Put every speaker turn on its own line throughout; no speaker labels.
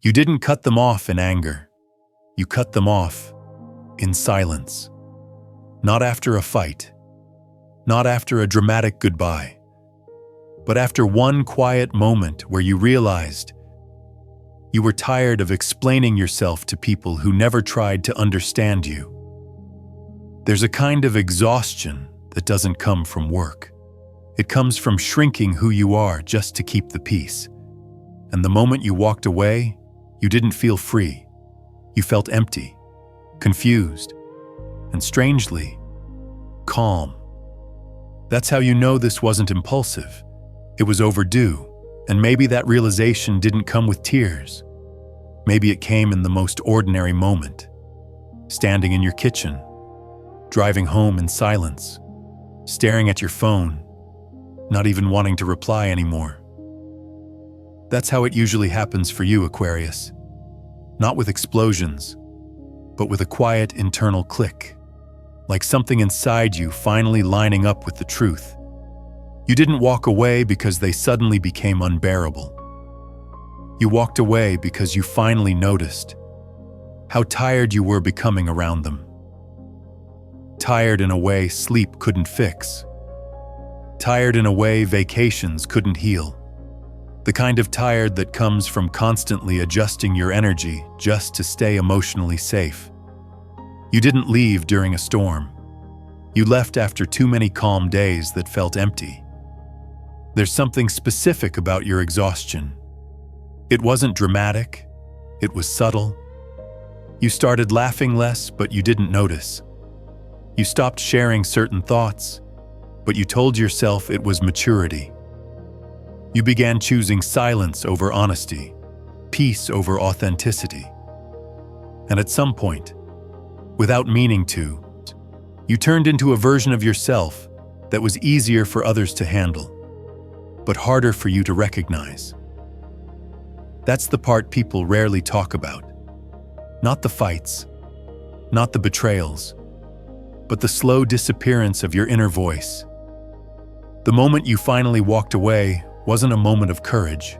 You didn't cut them off in anger. You cut them off in silence. Not after a fight, not after a dramatic goodbye, but after one quiet moment where you realized you were tired of explaining yourself to people who never tried to understand you. There's a kind of exhaustion that doesn't come from work. It comes from shrinking who you are just to keep the peace. And the moment you walked away, you didn't feel free. You felt empty, confused, and strangely, calm. That's how you know this wasn't impulsive. It was overdue, and maybe that realization didn't come with tears. Maybe it came in the most ordinary moment. Standing in your kitchen, driving home in silence, staring at your phone, not even wanting to reply anymore. That's how it usually happens for you, Aquarius. Not with explosions, but with a quiet internal click, like something inside you finally lining up with the truth. You didn't walk away because they suddenly became unbearable. You walked away because you finally noticed how tired you were becoming around them. Tired in a way sleep couldn't fix. Tired in a way vacations couldn't heal. The kind of tired that comes from constantly adjusting your energy just to stay emotionally safe. You didn't leave during a storm. You left after too many calm days that felt empty. There's something specific about your exhaustion. It wasn't dramatic. It was subtle. You started laughing less, but you didn't notice. You stopped sharing certain thoughts, but you told yourself it was maturity. You began choosing silence over honesty, peace over authenticity. And at some point, without meaning to, you turned into a version of yourself that was easier for others to handle, but harder for you to recognize. That's the part people rarely talk about. Not the fights, not the betrayals, but the slow disappearance of your inner voice. The moment you finally walked away wasn't a moment of courage.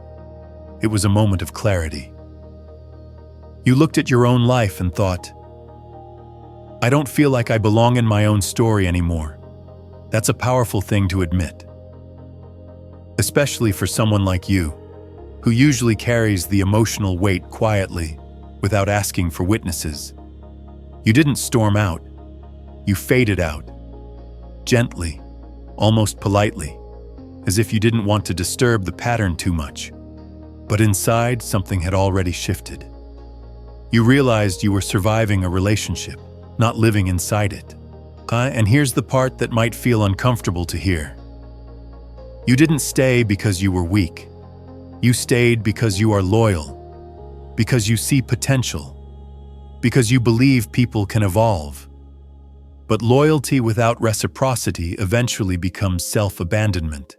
It was a moment of clarity. You looked at your own life and thought, I don't feel like I belong in my own story anymore. That's a powerful thing to admit. Especially for someone like you, who usually carries the emotional weight quietly, without asking for witnesses. You didn't storm out. You faded out. Gently, almost politely, as if you didn't want to disturb the pattern too much. But inside, something had already shifted. You realized you were surviving a relationship, not living inside it. And here's the part that might feel uncomfortable to hear. You didn't stay because you were weak. You stayed because you are loyal, because you see potential, because you believe people can evolve. But loyalty without reciprocity eventually becomes self-abandonment.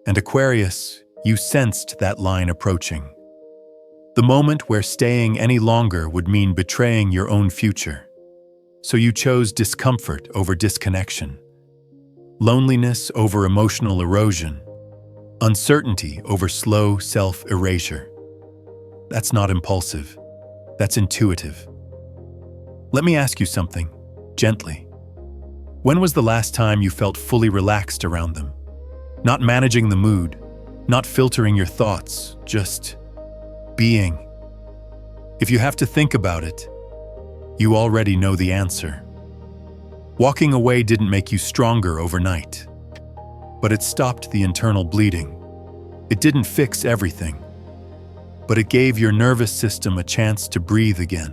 And Aquarius, you sensed that line approaching. The moment where staying any longer would mean betraying your own future. So you chose discomfort over disconnection, loneliness over emotional erosion, uncertainty over slow self-erasure. That's not impulsive. That's intuitive. Let me ask you something, gently. When was the last time you felt fully relaxed around them? Not managing the mood, not filtering your thoughts, just being. If you have to think about it, you already know the answer. Walking away didn't make you stronger overnight, but it stopped the internal bleeding. It didn't fix everything, but it gave your nervous system a chance to breathe again.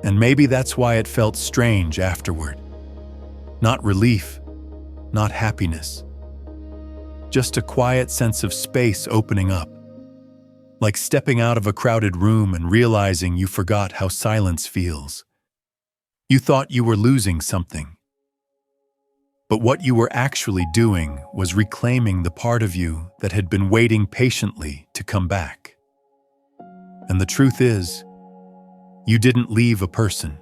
And maybe that's why it felt strange afterward. Not relief, not happiness. Just a quiet sense of space opening up. Like stepping out of a crowded room and realizing you forgot how silence feels. You thought you were losing something. But what you were actually doing was reclaiming the part of you that had been waiting patiently to come back. And the truth is, you didn't leave a person.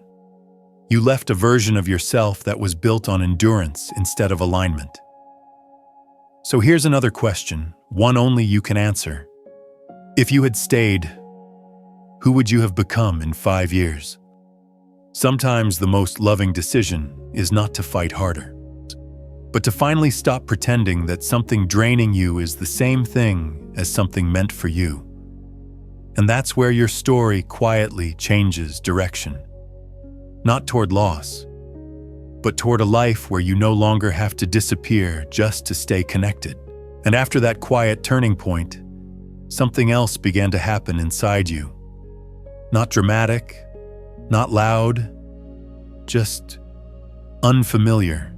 You left a version of yourself that was built on endurance instead of alignment. So here's another question, one only you can answer. If you had stayed, Who would you have become in 5 years? Sometimes the most loving decision is not to fight harder, but to finally stop pretending that something draining you is the same thing as something meant for you. And that's where your story quietly changes direction. Not toward loss, but toward a life where you no longer have to disappear just to stay connected. And after that quiet turning point, something else began to happen inside you. Not dramatic, not loud, just unfamiliar.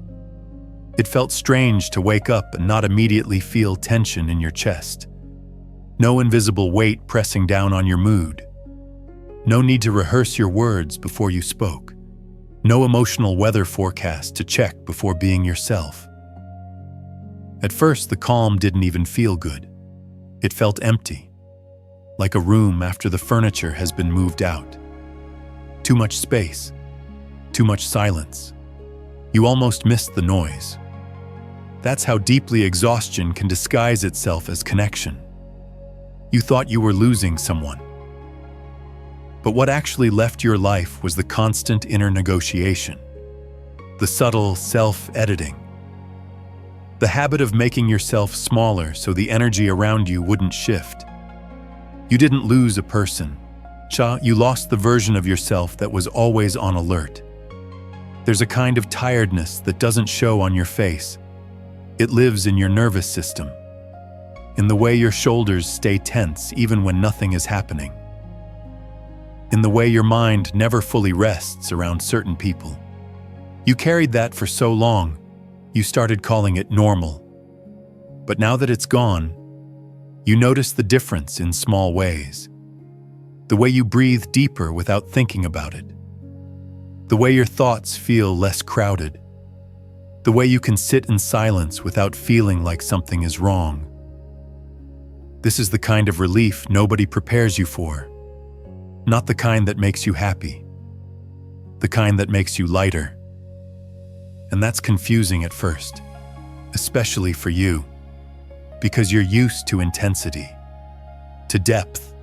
It felt strange to wake up and not immediately feel tension in your chest. No invisible weight pressing down on your mood. No need to rehearse your words before you spoke. No emotional weather forecast to check before being yourself. At first, the calm didn't even feel good. It felt empty, like a room after the furniture has been moved out. Too much space, too much silence. You almost missed the noise. That's how deeply exhaustion can disguise itself as connection. You thought you were losing someone. But what actually left your life was the constant inner negotiation, the subtle self-editing, the habit of making yourself smaller so the energy around you wouldn't shift. You didn't lose a person. You lost the version of yourself that was always on alert. There's a kind of tiredness that doesn't show on your face. It lives in your nervous system, in the way your shoulders stay tense even when nothing is happening, in the way your mind never fully rests around certain people. You carried that for so long, you started calling it normal. But now that it's gone, you notice the difference in small ways. The way you breathe deeper without thinking about it. The way your thoughts feel less crowded. The way you can sit in silence without feeling like something is wrong. This is the kind of relief nobody prepares you for. Not the kind that makes you happy. The kind that makes you lighter. And that's confusing at first, especially for you, because you're used to intensity, to depth,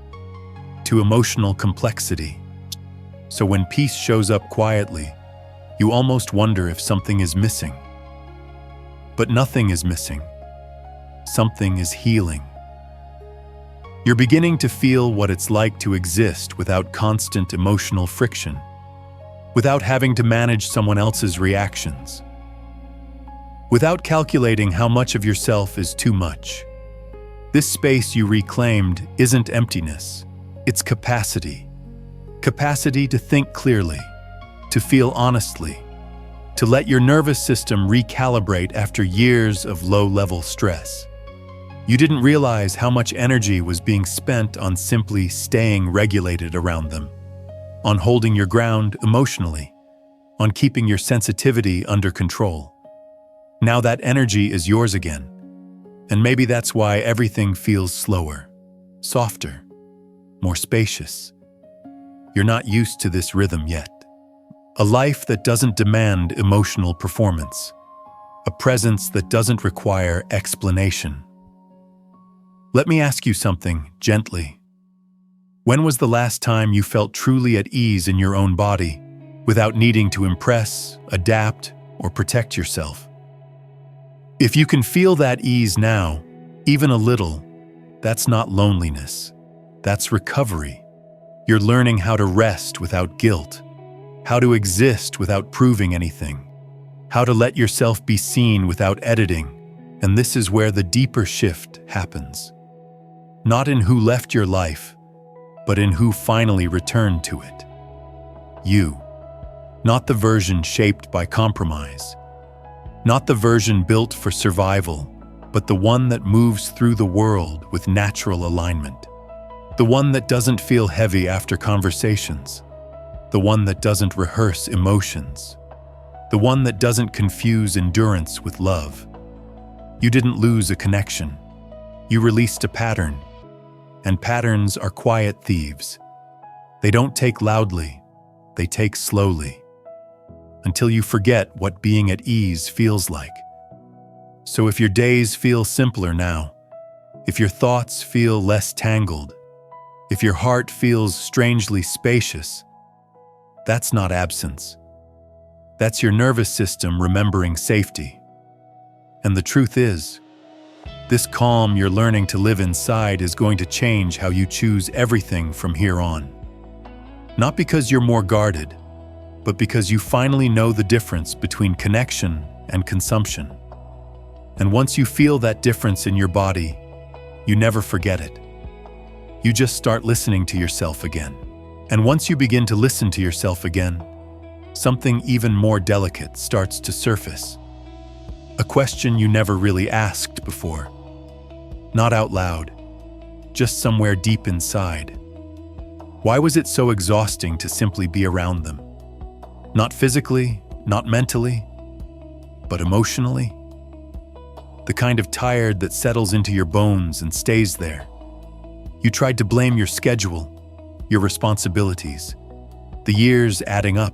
to emotional complexity. So when peace shows up quietly, you almost wonder if something is missing. But nothing is missing. Something is healing. You're beginning to feel what it's like to exist without constant emotional friction, without having to manage someone else's reactions, without calculating how much of yourself is too much. This space you reclaimed isn't emptiness, it's capacity. Capacity to think clearly, to feel honestly, to let your nervous system recalibrate after years of low-level stress. You didn't realize how much energy was being spent on simply staying regulated around them, on holding your ground emotionally, on keeping your sensitivity under control. Now that energy is yours again, and maybe that's why everything feels slower, softer, more spacious. You're not used to this rhythm yet. A life that doesn't demand emotional performance, a presence that doesn't require explanation. Let me ask you something gently. When was the last time you felt truly at ease in your own body, without needing to impress, adapt, or protect yourself? If you can feel that ease now, even a little, that's not loneliness. That's recovery. You're learning how to rest without guilt, how to exist without proving anything, how to let yourself be seen without editing, and this is where the deeper shift happens. Not in who left your life, but in who finally returned to it. You. Not the version shaped by compromise. Not the version built for survival, but the one that moves through the world with natural alignment. The one that doesn't feel heavy after conversations. The one that doesn't rehearse emotions. The one that doesn't confuse endurance with love. You didn't lose a connection. You released a pattern. And patterns are quiet thieves. They don't take loudly, they take slowly, until you forget what being at ease feels like. So if your days feel simpler now, if your thoughts feel less tangled, If your heart feels strangely spacious, that's not absence. That's your nervous system remembering safety. And the truth is, this calm you're learning to live inside is going to change how you choose everything from here on. Not because you're more guarded, but because you finally know the difference between connection and consumption. And once you feel that difference in your body, you never forget it. You just start listening to yourself again. And once you begin to listen to yourself again, something even more delicate starts to surface. A question you never really asked before. Not out loud, just somewhere deep inside. Why was it so exhausting to simply be around them? Not physically, not mentally, but emotionally? The kind of tired that settles into your bones and stays there. You tried to blame your schedule, your responsibilities, the years adding up.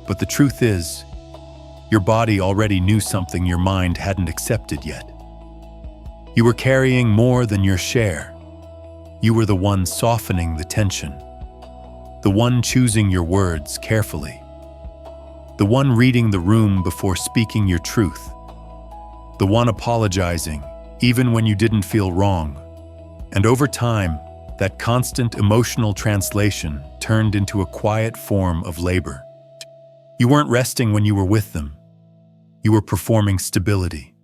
But the truth is, your body already knew something your mind hadn't accepted yet. You were carrying more than your share. You were the one softening the tension, the one choosing your words carefully, the one reading the room before speaking your truth, the one apologizing even when you didn't feel wrong. And over time, that constant emotional translation turned into a quiet form of labor. You weren't resting when you were with them. You were performing stability,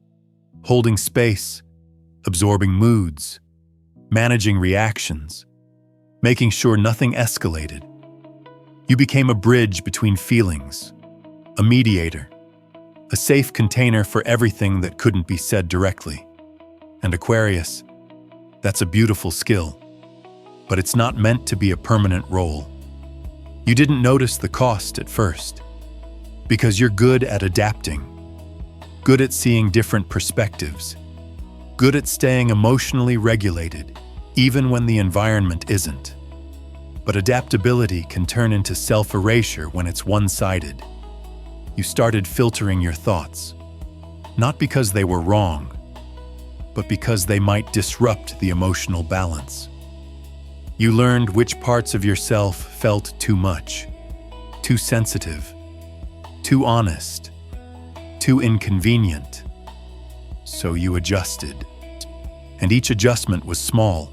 holding space, absorbing moods, managing reactions, making sure nothing escalated. You became a bridge between feelings, a mediator, a safe container for everything that couldn't be said directly. And Aquarius, that's a beautiful skill, but it's not meant to be a permanent role. You didn't notice the cost at first, because you're good at adapting, good at seeing different perspectives, good at staying emotionally regulated, even when the environment isn't. But adaptability can turn into self-erasure when it's one-sided. You started filtering your thoughts, not because they were wrong, but because they might disrupt the emotional balance. You learned which parts of yourself felt too much, too sensitive, too honest, too inconvenient. So you adjusted. And each adjustment was small,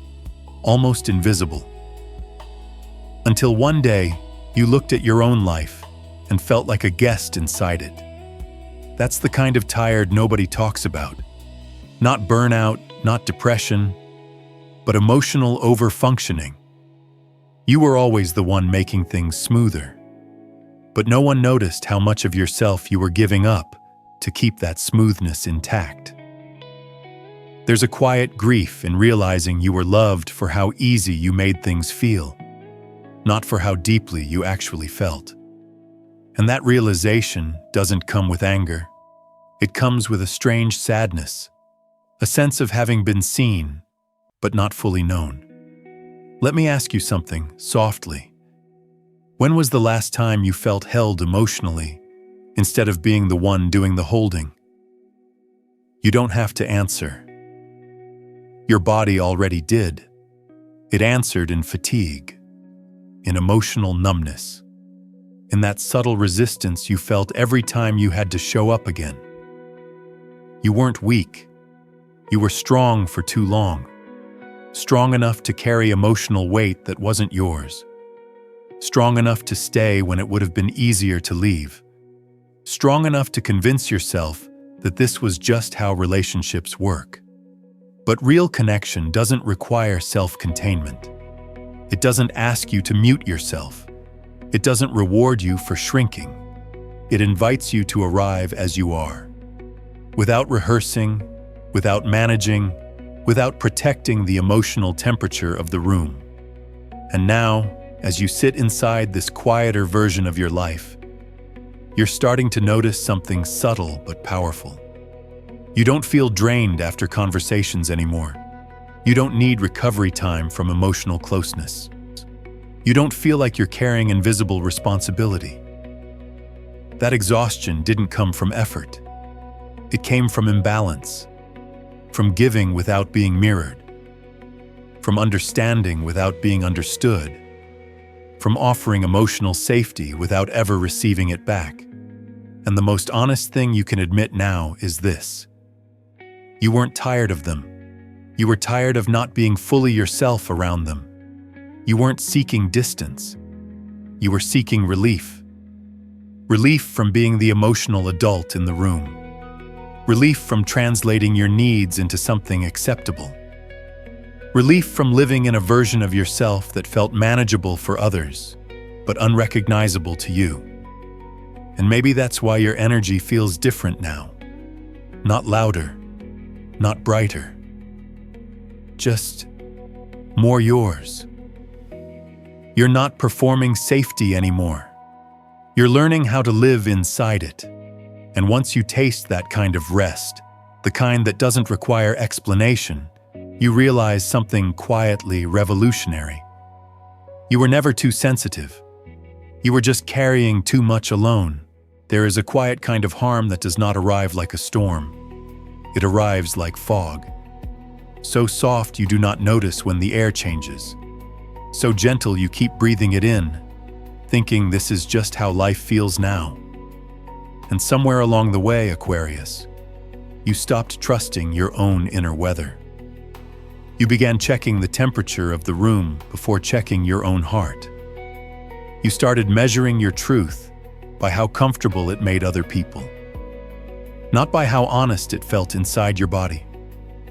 almost invisible. Until one day, you looked at your own life and felt like a guest inside it. That's the kind of tired nobody talks about. Not burnout, not depression, but emotional overfunctioning. You were always the one making things smoother. But no one noticed how much of yourself you were giving up to keep that smoothness intact. There's a quiet grief in realizing you were loved for how easy you made things feel, not for how deeply you actually felt. And that realization doesn't come with anger. It comes with a strange sadness, a sense of having been seen, but not fully known. Let me ask you something softly. When was the last time you felt held emotionally instead of being the one doing the holding? You don't have to answer. Your body already did. It answered in fatigue, in emotional numbness, in that subtle resistance you felt every time you had to show up again. You weren't weak. You were strong for too long, strong enough to carry emotional weight that wasn't yours, strong enough to stay when it would have been easier to leave, strong enough to convince yourself that this was just how relationships work. But real connection doesn't require self-containment. It doesn't ask you to mute yourself. It doesn't reward you for shrinking. It invites you to arrive as you are, without rehearsing, without managing, without protecting the emotional temperature of the room. And now, as you sit inside this quieter version of your life, you're starting to notice something subtle but powerful. You don't feel drained after conversations anymore. You don't need recovery time from emotional closeness. You don't feel like you're carrying invisible responsibility. That exhaustion didn't come from effort. It came from imbalance, from giving without being mirrored. from understanding without being understood, from offering emotional safety without ever receiving it back. And the most honest thing you can admit now is this: you weren't tired of them. You were tired of not being fully yourself around them. You weren't seeking distance. You were seeking relief. Relief from being the emotional adult in the room. Relief from translating your needs into something acceptable. Relief from living in a version of yourself that felt manageable for others, but unrecognizable to you. And maybe that's why your energy feels different now. Not louder, not brighter. Just more yours. You're not performing safety anymore. You're learning how to live inside it. And once you taste that kind of rest, the kind that doesn't require explanation, you realize something quietly revolutionary. You were never too sensitive. You were just carrying too much alone. There is a quiet kind of harm that does not arrive like a storm. It arrives like fog. So soft you do not notice when the air changes. So gentle you keep breathing it in, thinking this is just how life feels now. And somewhere along the way, Aquarius, you stopped trusting your own inner weather. You began checking the temperature of the room before checking your own heart. You started measuring your truth by how comfortable it made other people, not by how honest it felt inside your body.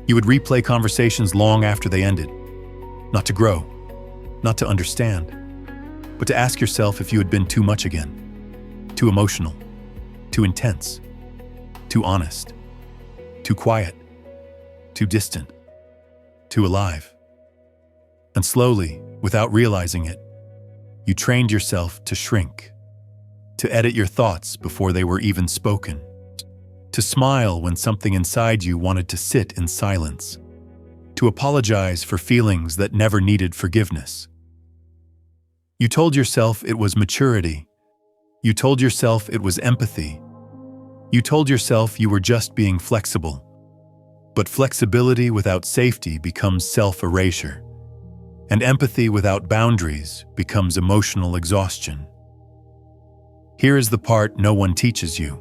You would replay conversations long after they ended, not to grow, not to understand, but to ask yourself if you had been too much again, too emotional, too intense, too honest, too quiet, too distant, too alive. And slowly, without realizing it, you trained yourself to shrink, to edit your thoughts before they were even spoken, to smile when something inside you wanted to sit in silence, to apologize for feelings that never needed forgiveness. You told yourself it was maturity. You told yourself it was empathy. You told yourself you were just being flexible. But flexibility without safety becomes self-erasure, and empathy without boundaries becomes emotional exhaustion. Here is the part no one teaches you.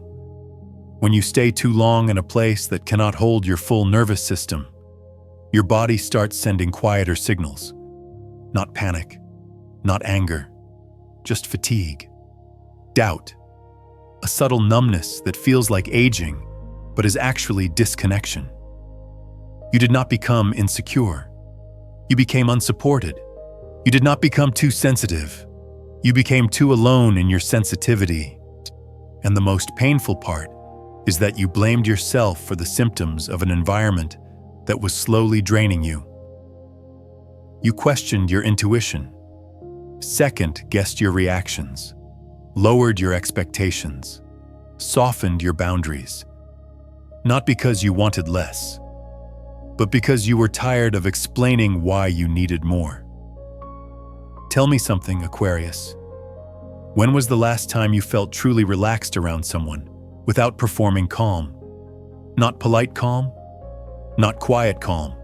When you stay too long in a place that cannot hold your full nervous system, your body starts sending quieter signals. Not panic, not anger, just fatigue, doubt, a subtle numbness that feels like aging, but is actually disconnection. You did not become insecure. You became unsupported. You did not become too sensitive. You became too alone in your sensitivity. And the most painful part is that you blamed yourself for the symptoms of an environment that was slowly draining you. You questioned your intuition, second-guessed your reactions, lowered your expectations, softened your boundaries. Not because you wanted less, but because you were tired of explaining why you needed more. Tell me something, Aquarius. When was the last time you felt truly relaxed around someone without performing calm? Not polite calm, not quiet calm,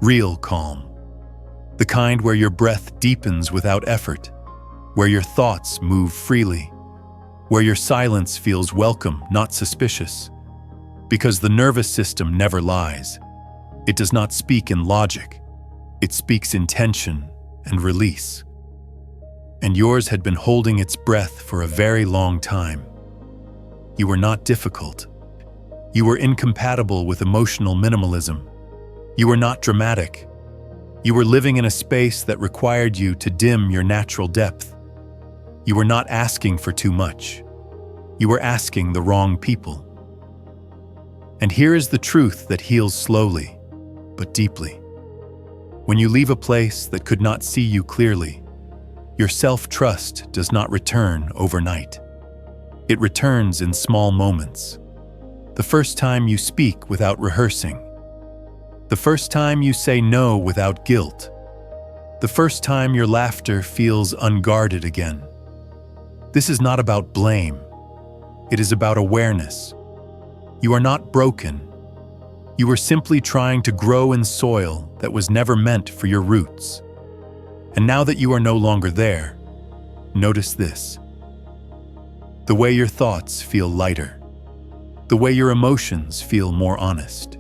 real calm. The kind where your breath deepens without effort, where your thoughts move freely, where your silence feels welcome, not suspicious. Because the nervous system never lies. It does not speak in logic. It speaks in tension and release. And yours had been holding its breath for a very long time. You were not difficult. You were incompatible with emotional minimalism. You were not dramatic. You were living in a space that required you to dim your natural depth. You were not asking for too much. You were asking the wrong people. And here is the truth that heals slowly, but deeply. When you leave a place that could not see you clearly, your self-trust does not return overnight. It returns in small moments. The first time you speak without rehearsing. The first time you say no without guilt. The first time your laughter feels unguarded again. This is not about blame. It is about awareness. You are not broken. You were simply trying to grow in soil that was never meant for your roots. And now that you are no longer there, notice this. The way your thoughts feel lighter. The way your emotions feel more honest.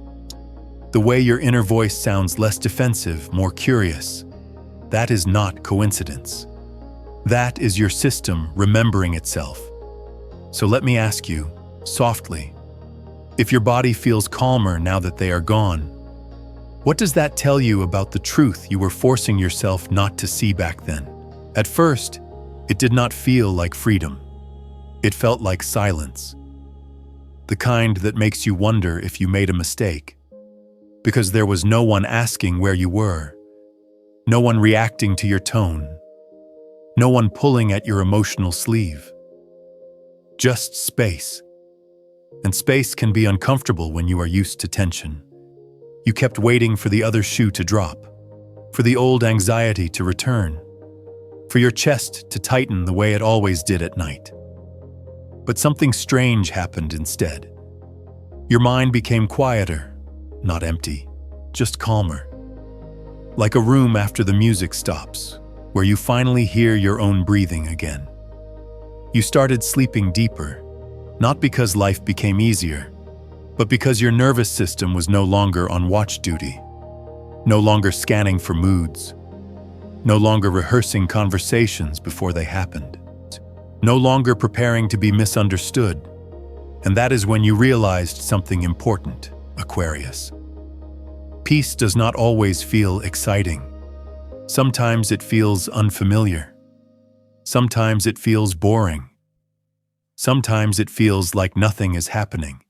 The way your inner voice sounds less defensive, more curious. That is not coincidence. That is your system remembering itself. So let me ask you, softly, if your body feels calmer now that they are gone, what does that tell you about the truth you were forcing yourself not to see back then? At first, it did not feel like freedom. It felt like silence. The kind that makes you wonder if you made a mistake. Because there was no one asking where you were. No one reacting to your tone. No one pulling at your emotional sleeve. Just space. And space can be uncomfortable when you are used to tension. You kept waiting for the other shoe to drop, for the old anxiety to return, for your chest to tighten the way it always did at night. But something strange happened instead. Your mind became quieter, not empty, just calmer. Like a room after the music stops, where you finally hear your own breathing again. You started sleeping deeper, not because life became easier, but because your nervous system was no longer on watch duty, no longer scanning for moods, no longer rehearsing conversations before they happened, no longer preparing to be misunderstood. And that is when you realized something important, Aquarius. Peace does not always feel exciting. Sometimes it feels unfamiliar. Sometimes it feels boring. Sometimes it feels like nothing is happening.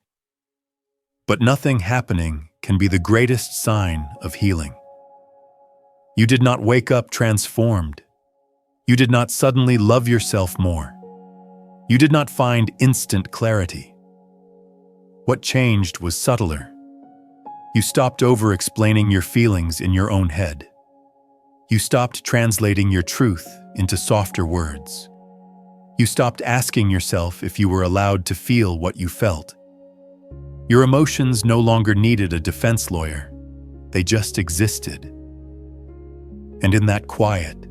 But nothing happening can be the greatest sign of healing. You did not wake up transformed. You did not suddenly love yourself more. You did not find instant clarity. What changed was subtler. You stopped over-explaining your feelings in your own head. You stopped translating your truth into softer words. You stopped asking yourself if you were allowed to feel what you felt. Your emotions no longer needed a defense lawyer. They just existed. And in that quiet,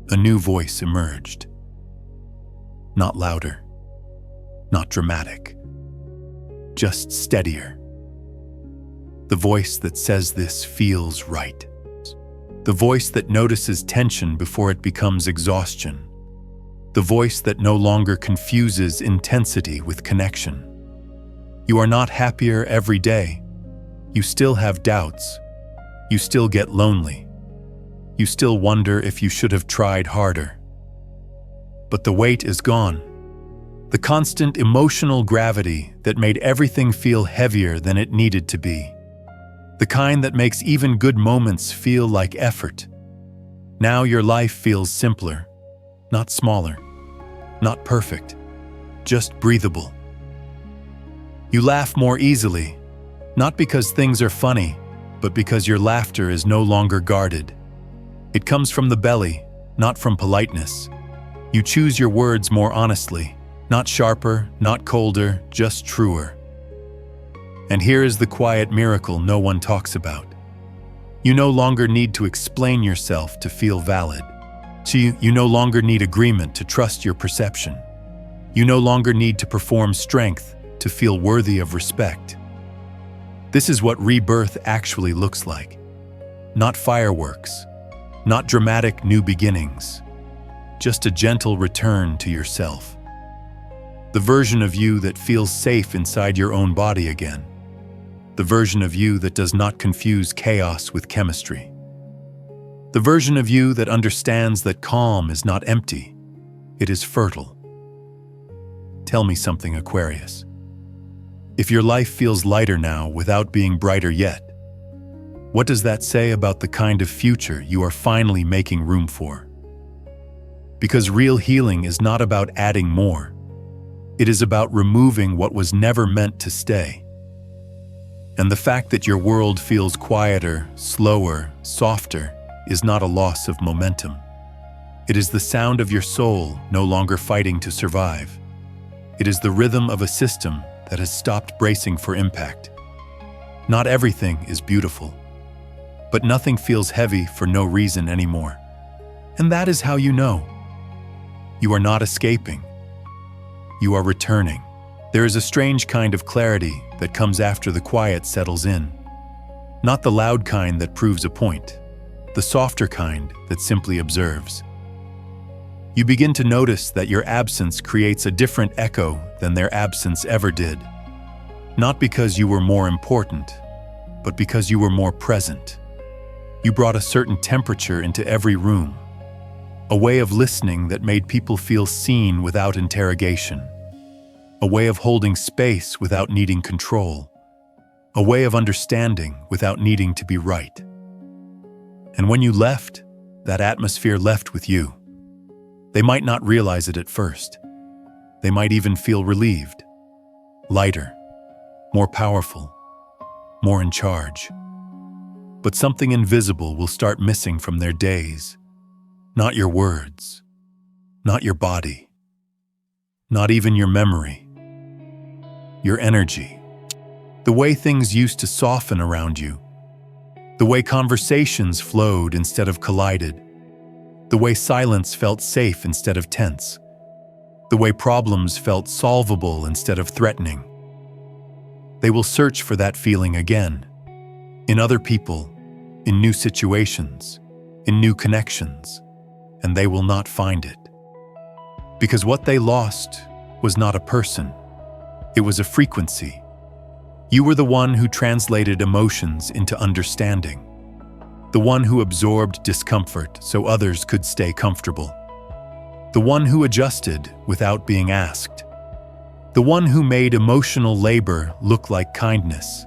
a new voice emerged. Not louder, not dramatic, just steadier. The voice that says this feels right. The voice that notices tension before it becomes exhaustion. The voice that no longer confuses intensity with connection. You are not happier every day. You still have doubts. You still get lonely. You still wonder if you should have tried harder. But the weight is gone. The constant emotional gravity that made everything feel heavier than it needed to be. The kind that makes even good moments feel like effort. Now your life feels simpler, not smaller, not perfect, just breathable. You laugh more easily, not because things are funny, but because your laughter is no longer guarded. It comes from the belly, not from politeness. You choose your words more honestly, not sharper, not colder, just truer. And here is the quiet miracle no one talks about. You no longer need to explain yourself to feel valid. You no longer need agreement to trust your perception. You no longer need to perform strength to feel worthy of respect. This is what rebirth actually looks like. Not fireworks, not dramatic new beginnings, just a gentle return to yourself. The version of you that feels safe inside your own body again. The version of you that does not confuse chaos with chemistry. The version of you that understands that calm is not empty, it is fertile. Tell me something, Aquarius. If your life feels lighter now without being brighter yet, what does that say about the kind of future you are finally making room for? Because real healing is not about adding more. It is about removing what was never meant to stay. And the fact that your world feels quieter, slower, softer, is not a loss of momentum. It is the sound of your soul no longer fighting to survive. It is the rhythm of a system that has stopped bracing for impact. Not everything is beautiful, but nothing feels heavy for no reason anymore. And that is how you know. You are not escaping. You are returning. There is a strange kind of clarity that comes after the quiet settles in. Not the loud kind that proves a point, the softer kind that simply observes. You begin to notice that your absence creates a different echo than their absence ever did. Not because you were more important, but because you were more present. You brought a certain temperature into every room, a way of listening that made people feel seen without interrogation, a way of holding space without needing control, a way of understanding without needing to be right. And when you left, that atmosphere left with you. They might not realize it at first. They might even feel relieved, lighter, more powerful, more in charge. But something invisible will start missing from their days. Not your words, not your body, not even your memory. Your energy, the way things used to soften around you, the way conversations flowed instead of collided, the way silence felt safe instead of tense, the way problems felt solvable instead of threatening. They will search for that feeling again, in other people, in new situations, in new connections, and they will not find it. Because what they lost was not a person, it was a frequency. You were the one who translated emotions into understanding, the one who absorbed discomfort so others could stay comfortable, the one who adjusted without being asked, the one who made emotional labor look like kindness.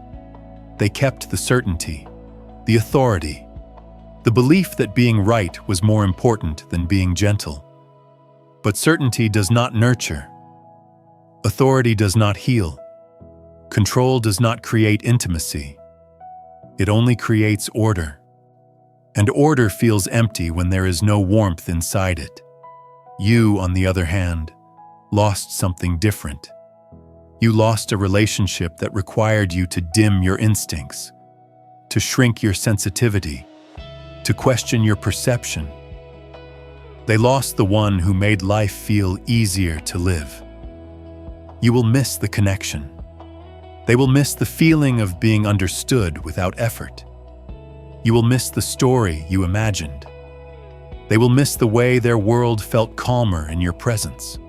They kept the certainty, the authority, the belief that being right was more important than being gentle. But certainty does not nurture. Authority does not heal. Control does not create intimacy. It only creates order. And order feels empty when there is no warmth inside it. You, on the other hand, lost something different. You lost a relationship that required you to dim your instincts, to shrink your sensitivity, to question your perception. They lost the one who made life feel easier to live. You will miss the connection. They will miss the feeling of being understood without effort. You will miss the story you imagined. They will miss the way their world felt calmer in your presence.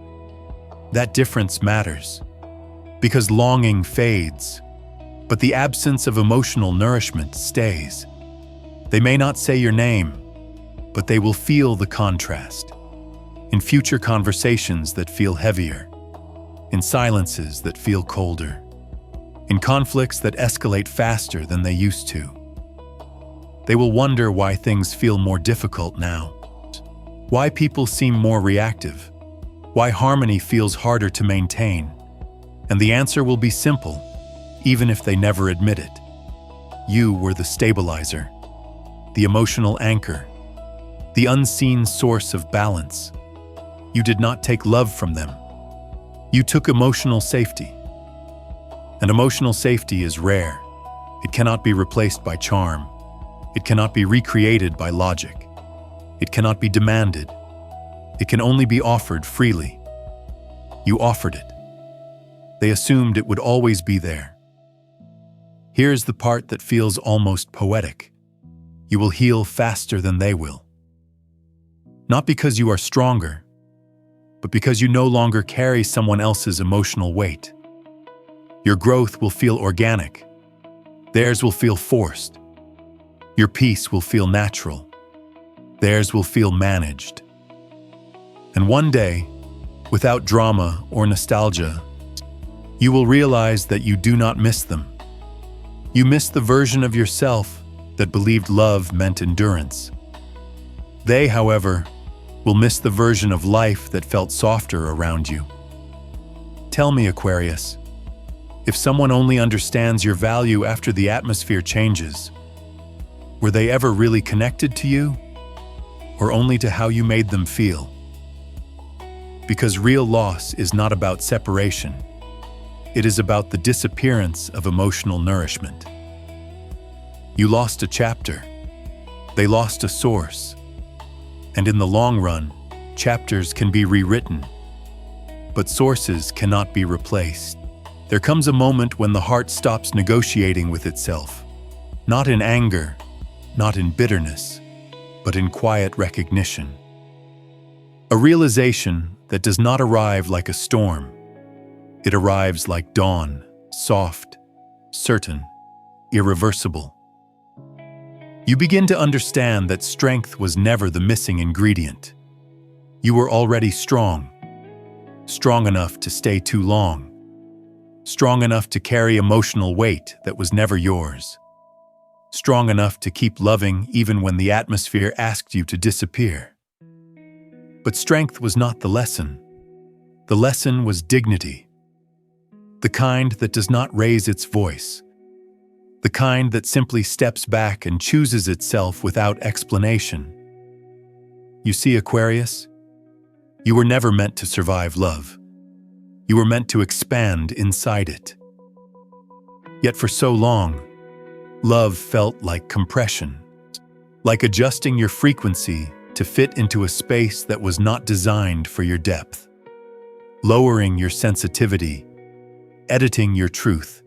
That difference matters, because longing fades, but the absence of emotional nourishment stays. They may not say your name, but they will feel the contrast. In future conversations that feel heavier, in silences that feel colder, in conflicts that escalate faster than they used to. They will wonder why things feel more difficult now, why people seem more reactive, why harmony feels harder to maintain. And the answer will be simple, even if they never admit it. You were the stabilizer, the emotional anchor, the unseen source of balance. You did not take love from them. You took emotional safety. And emotional safety is rare. It cannot be replaced by charm. It cannot be recreated by logic. It cannot be demanded. It can only be offered freely. You offered it. They assumed it would always be there. Here's the part that feels almost poetic. You will heal faster than they will. Not because you are stronger, but because you no longer carry someone else's emotional weight. Your growth will feel organic. Theirs will feel forced. Your peace will feel natural. Theirs will feel managed. And one day, without drama or nostalgia, you will realize that you do not miss them. You miss the version of yourself that believed love meant endurance. They, however, will miss the version of life that felt softer around you. Tell me, Aquarius, if someone only understands your value after the atmosphere changes, were they ever really connected to you, or only to how you made them feel? Because real loss is not about separation. It is about the disappearance of emotional nourishment. You lost a chapter. They lost a source. And in the long run, chapters can be rewritten, but sources cannot be replaced. There comes a moment when the heart stops negotiating with itself, not in anger, not in bitterness, but in quiet recognition. A realization that does not arrive like a storm. It arrives like dawn, soft, certain, irreversible. You begin to understand that strength was never the missing ingredient. You were already strong enough to stay too long, strong enough to carry emotional weight that was never yours, strong enough to keep loving even when the atmosphere asked you to disappear. But strength was not the lesson. The lesson was dignity, the kind that does not raise its voice, the kind that simply steps back and chooses itself without explanation. You see, Aquarius, you were never meant to survive love. You were meant to expand inside it. Yet for so long, love felt like compression, like adjusting your frequency to fit into a space that was not designed for your depth, lowering your sensitivity, editing your truth,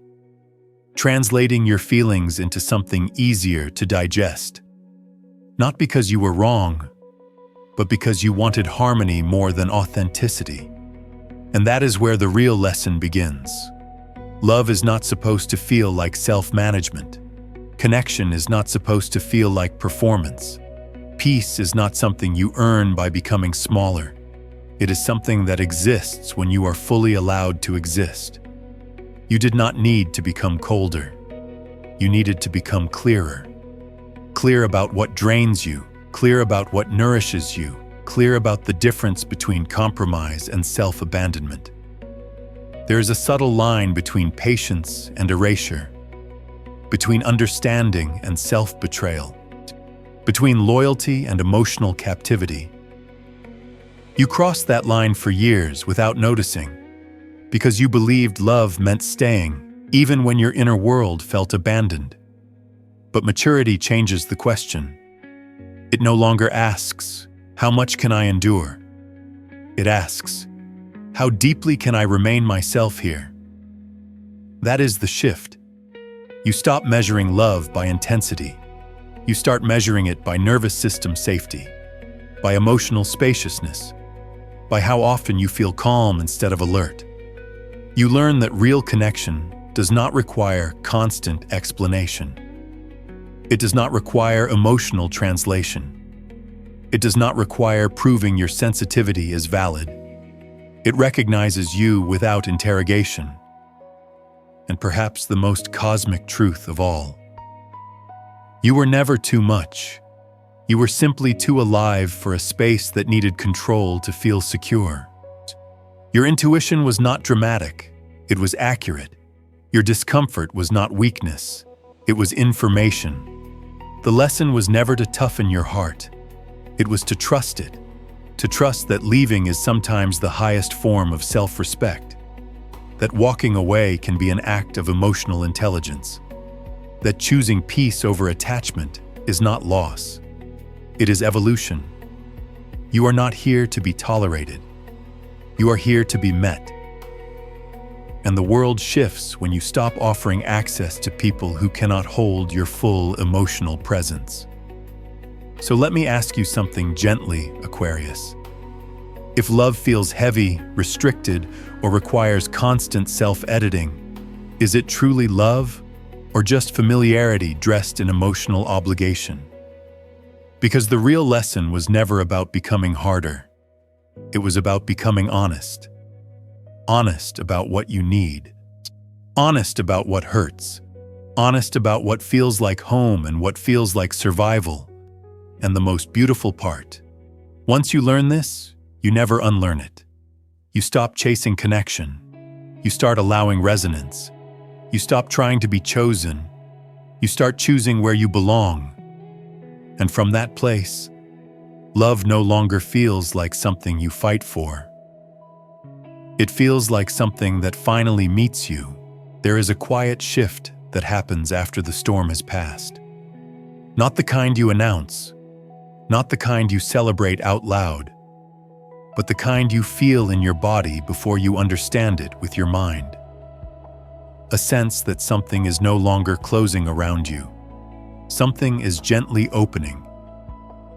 translating your feelings into something easier to digest. Not because you were wrong, but because you wanted harmony more than authenticity. And that is where the real lesson begins. Love is not supposed to feel like self-management. Connection is not supposed to feel like performance. Peace is not something you earn by becoming smaller. It is something that exists when you are fully allowed to exist. You did not need to become colder. You needed to become clearer. Clear about what drains you, clear about what nourishes you, clear about the difference between compromise and self-abandonment. There is a subtle line between patience and erasure, between understanding and self-betrayal, between loyalty and emotional captivity. You crossed that line for years without noticing, because you believed love meant staying, even when your inner world felt abandoned. But maturity changes the question. It no longer asks, "How much can I endure?" It asks, "How deeply can I remain myself here?" That is the shift. You stop measuring love by intensity. You start measuring it by nervous system safety, by emotional spaciousness, by how often you feel calm instead of alert. You learn that real connection does not require constant explanation. It does not require emotional translation. It does not require proving your sensitivity is valid. It recognizes you without interrogation. And perhaps the most cosmic truth of all. You were never too much. You were simply too alive for a space that needed control to feel secure. Your intuition was not dramatic. It was accurate. Your discomfort was not weakness. It was information. The lesson was never to toughen your heart. It was to trust it. To trust that leaving is sometimes the highest form of self-respect. That walking away can be an act of emotional intelligence. That choosing peace over attachment is not loss. It is evolution. You are not here to be tolerated. You are here to be met. And the world shifts when you stop offering access to people who cannot hold your full emotional presence. So let me ask you something gently, Aquarius. If love feels heavy, restricted, or requires constant self-editing, is it truly love, or just familiarity dressed in emotional obligation? Because the real lesson was never about becoming harder. It was about becoming honest. Honest about what you need. Honest about what hurts. Honest about what feels like home and what feels like survival. And the most beautiful part, once you learn this, you never unlearn it. You stop chasing connection. You start allowing resonance. You stop trying to be chosen. You start choosing where you belong. And from that place, love no longer feels like something you fight for. It feels like something that finally meets you. There is a quiet shift that happens after the storm has passed. Not the kind you announce, not the kind you celebrate out loud, but the kind you feel in your body before you understand it with your mind. A sense that something is no longer closing around you. Something is gently opening.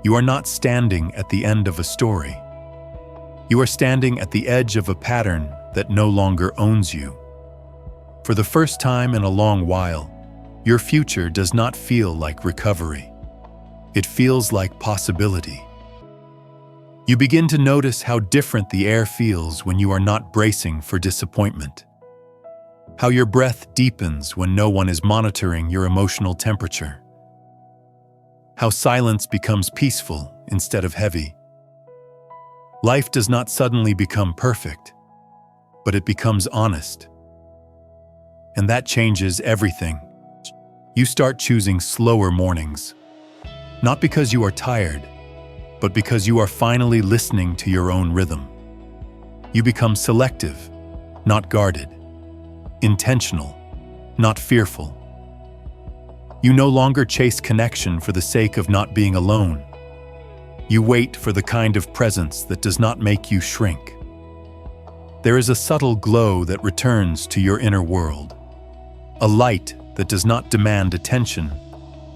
You are not standing at the end of a story. You are standing at the edge of a pattern that no longer owns you. For the first time in a long while, your future does not feel like recovery. It feels like possibility. You begin to notice how different the air feels when you are not bracing for disappointment. How your breath deepens when no one is monitoring your emotional temperature. How silence becomes peaceful instead of heavy. Life does not suddenly become perfect, but it becomes honest. And that changes everything. You start choosing slower mornings, not because you are tired, but because you are finally listening to your own rhythm. You become selective, not guarded, intentional, not fearful. You no longer chase connection for the sake of not being alone. You wait for the kind of presence that does not make you shrink. There is a subtle glow that returns to your inner world, a light that does not demand attention,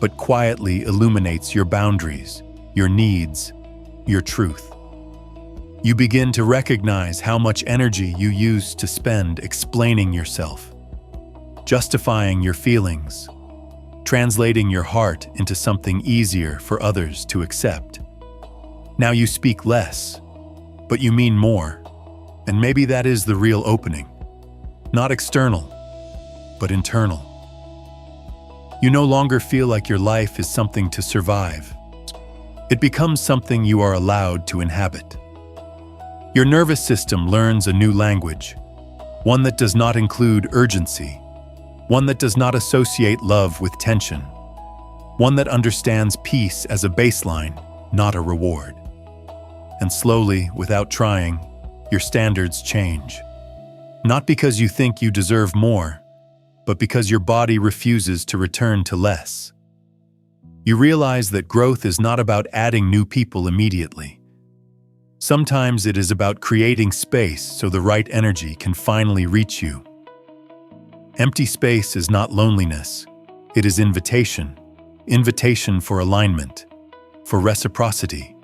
but quietly illuminates your boundaries, your needs, your truth. You begin to recognize how much energy you use to spend explaining yourself, justifying your feelings, translating your heart into something easier for others to accept. Now you speak less, but you mean more, and maybe that is the real opening. Not external, but internal. You no longer feel like your life is something to survive. It becomes something you are allowed to inhabit. Your nervous system learns a new language, one that does not include urgency, one that does not associate love with tension, one that understands peace as a baseline, not a reward. And slowly, without trying, your standards change. Not because you think you deserve more, but because your body refuses to return to less. You realize that growth is not about adding new people immediately. Sometimes it is about creating space so the right energy can finally reach you. Empty space is not loneliness. It is invitation. Invitation for alignment, for reciprocity,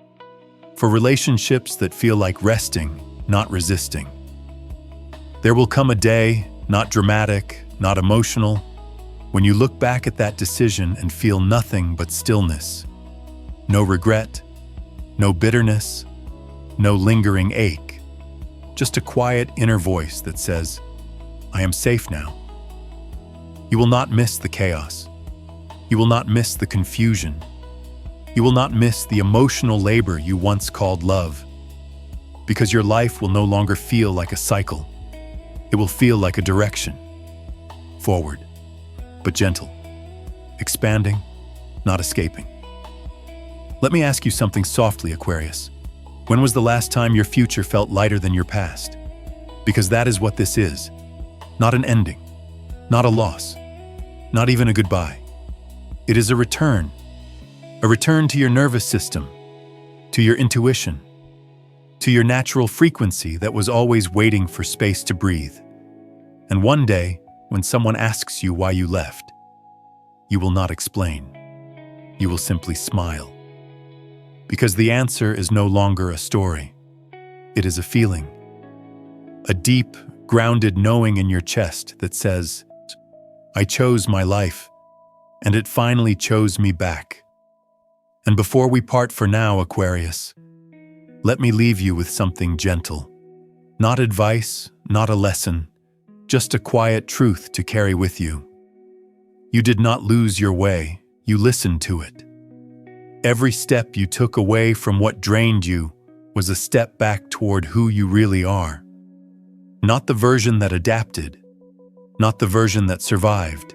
for relationships that feel like resting, not resisting. There will come a day, not dramatic, not emotional, when you look back at that decision and feel nothing but stillness. No regret, no bitterness, no lingering ache. Just a quiet inner voice that says, I am safe now. You will not miss the chaos. You will not miss the confusion. You will not miss the emotional labor you once called love. Because your life will no longer feel like a cycle. It will feel like a direction. Forward, but gentle. Expanding, not escaping. Let me ask you something softly, Aquarius. When was the last time your future felt lighter than your past? Because that is what this is. Not an ending, not a loss, not even a goodbye. It is a return to your nervous system, to your intuition, to your natural frequency that was always waiting for space to breathe. And one day, when someone asks you why you left, you will not explain. You will simply smile. Because the answer is no longer a story. It is a feeling. A deep, grounded knowing in your chest that says, I chose my life, and it finally chose me back. And before we part for now, Aquarius, let me leave you with something gentle. Not advice, not a lesson, just a quiet truth to carry with you. You did not lose your way, you listened to it. Every step you took away from what drained you was a step back toward who you really are. Not the version that adapted, not the version that survived,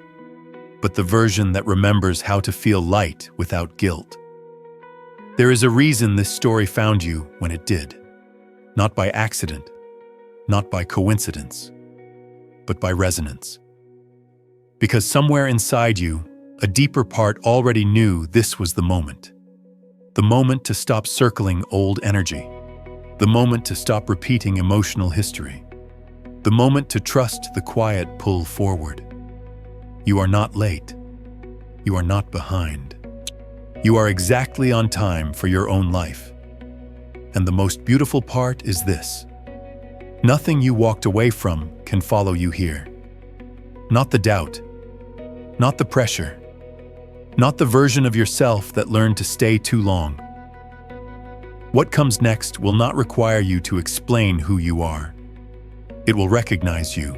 but the version that remembers how to feel light without guilt. There is a reason this story found you when it did. Not by accident, not by coincidence, but by resonance. Because somewhere inside you, A deeper part already knew this was the moment. The moment to stop circling old energy. The moment to stop repeating emotional history. The moment to trust the quiet pull forward. You are not late. You are not behind. You are exactly on time for your own life. And the most beautiful part is this. Nothing you walked away from can follow you here. Not the doubt. Not the pressure. Not the version of yourself that learned to stay too long. What comes next will not require you to explain who you are. It will recognize you.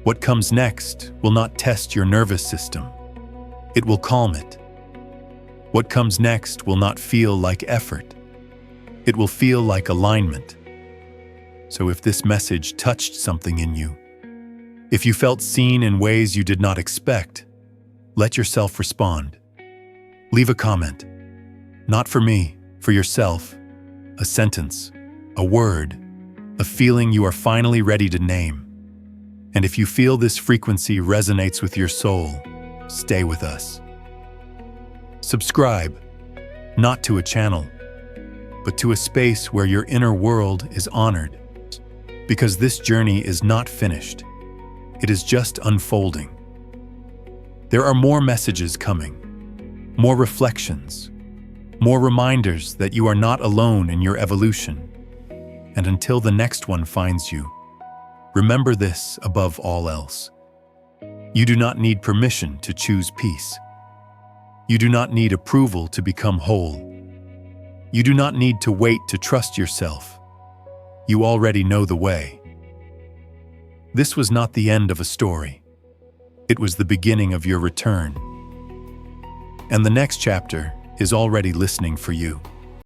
What comes next will not test your nervous system. It will calm it. What comes next will not feel like effort. It will feel like alignment. So if this message touched something in you, if you felt seen in ways you did not expect, let yourself respond. Leave a comment. Not for me, for yourself. A sentence, a word, a feeling you are finally ready to name. And if you feel this frequency resonates with your soul, stay with us. Subscribe, not to a channel, but to a space where your inner world is honored. Because this journey is not finished. It is just unfolding. There are more messages coming, more reflections, more reminders that you are not alone in your evolution. And until the next one finds you, remember this above all else. You do not need permission to choose peace. You do not need approval to become whole. You do not need to wait to trust yourself. You already know the way. This was not the end of a story. It was the beginning of your return. And the next chapter is already listening for you.